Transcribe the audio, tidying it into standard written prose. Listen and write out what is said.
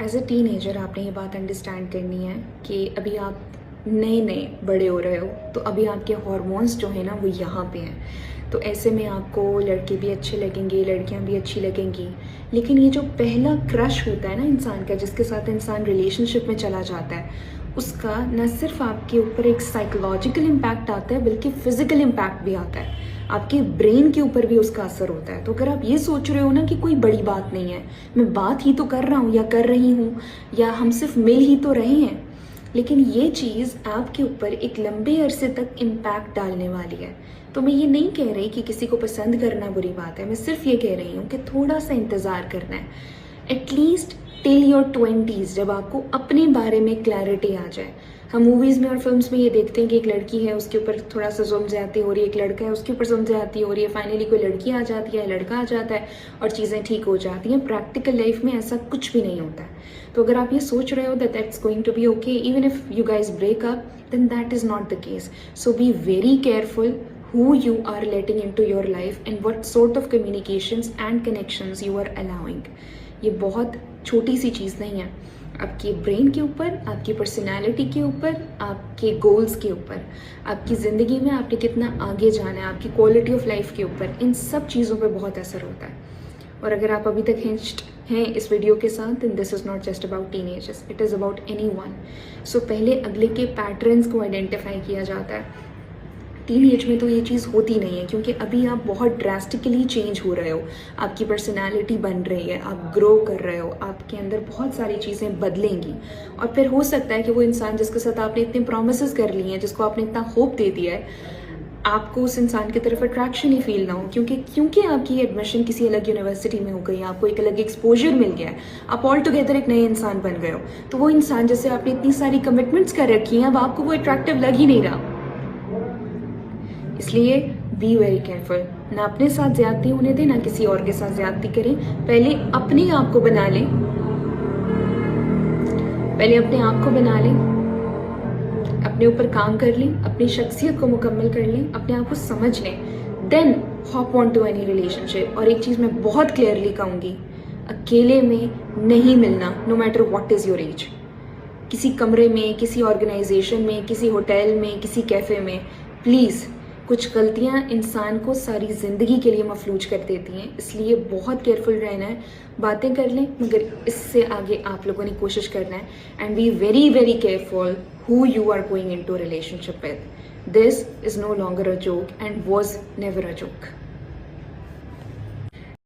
As a teenager आपने ये बात अंडरस्टैंड करनी है कि अभी आप नए नए बड़े हो रहे हो, तो अभी आपके हॉर्मोन्स जो है ना वो यहाँ पे हैं। तो ऐसे में आपको लड़के भी अच्छे लगेंगे, लड़कियाँ भी अच्छी लगेंगी। लेकिन ये जो पहला क्रश होता है ना इंसान का, जिसके साथ इंसान रिलेशनशिप में चला जाता है, उसका न सिर्फ आपके ऊपर एक साइकोलॉजिकल इम्पैक्ट आता है बल्कि फिजिकल इम्पैक्ट भी आता है। आपके ब्रेन के ऊपर भी उसका असर होता है। तो अगर आप ये सोच रहे हो ना कि कोई बड़ी बात नहीं है, मैं बात ही तो कर रहा हूँ या कर रही हूँ, या हम सिर्फ मिल ही तो रहे हैं, लेकिन ये चीज़ आपके ऊपर एक लंबे अरसे तक इम्पैक्ट डालने वाली है। तो मैं ये नहीं कह रही कि किसी को पसंद करना बुरी बात है, मैं सिर्फ ये कह रही हूँ कि थोड़ा सा इंतज़ार करना है, एटलीस्ट टिल योर 20s, जब आपको अपने बारे में क्लैरिटी आ जाए। हम मूवीज़ में और फिल्म्स में ये देखते हैं कि एक लड़की है, उसके ऊपर थोड़ा सा जुल्म ज़्यादती हो रही है, एक लड़का है, उसके ऊपर जुल्म ज़्यादती हो रही है, फाइनली कोई लड़की आ जाती है, लड़का आ जाता है और चीज़ें ठीक हो जाती हैं। प्रैक्टिकल लाइफ में ऐसा कुछ भी नहीं होता है। तो अगर आप ये सोच रहे हो that that's going to be okay even if you guys break up, then that is not the case. So be very careful who you are letting into your life and what sort of communications and connections you are allowing. ये बहुत छोटी सी चीज़ नहीं है। आपके brain के ऊपर, आपकी personality के ऊपर, आपके गोल्स के ऊपर, आपकी ज़िंदगी में आपने कितना आगे जाना है, आपकी क्वालिटी ऑफ लाइफ के ऊपर, इन सब चीज़ों पे बहुत असर होता है। और अगर आप अभी तक हिंज्ड हैं इस वीडियो के साथ, then this is not just about teenagers, it is about anyone. So पहले अगले के पैटर्न्स को आइडेंटिफाई किया जाता है। टीन एज में तो ये चीज़ होती नहीं है, क्योंकि अभी आप बहुत ड्रास्टिकली चेंज हो रहे हो, आपकी पर्सनालिटी बन रही है, आप ग्रो कर रहे हो, आपके अंदर बहुत सारी चीज़ें बदलेंगी। और फिर हो सकता है कि वो इंसान जिसके साथ आपने इतने प्रोमिसेस कर लिए हैं, जिसको आपने इतना होप दे दिया है, आपको उस इंसान की तरफ अट्रैक्शन ही फील ना हो, क्योंकि आपकी एडमिशन किसी अलग यूनिवर्सिटी में हो गई, आपको एक अलग एक्सपोजर मिल गया है, आप ऑल टुगेदर एक नए इंसान बन गए हो। तो वो इंसान जैसे आपने इतनी सारी कमिटमेंट्स कर रखी हैं, अब आपको वो अट्रैक्टिव लग ही नहीं रहा। इसलिए बी वेरी केयरफुल, ना अपने साथ ज्यादती होने दें, ना किसी और के साथ ज्यादती करें। पहले अपने आप को बना लें, पहले अपने आप को बना लें, अपने ऊपर काम कर लें, अपनी शख्सियत को मुकम्मल कर लें, अपने आप को समझ लें, then hop on to any relationship. और एक चीज़ मैं बहुत क्लियरली कहूँगी, अकेले में नहीं मिलना, no matter what is your age. किसी कमरे में, किसी ऑर्गेनाइजेशन में, किसी होटल में, किसी कैफ़े में, प्लीज़, कुछ गलतियां इंसान को सारी ज़िंदगी के लिए मफलूज कर देती हैं। इसलिए बहुत केयरफुल रहना है। बातें कर लें, मगर इससे आगे आप लोगों ने कोशिश करना है। And be very very careful who you are going into relationship with. This is no longer a joke and was never a joke.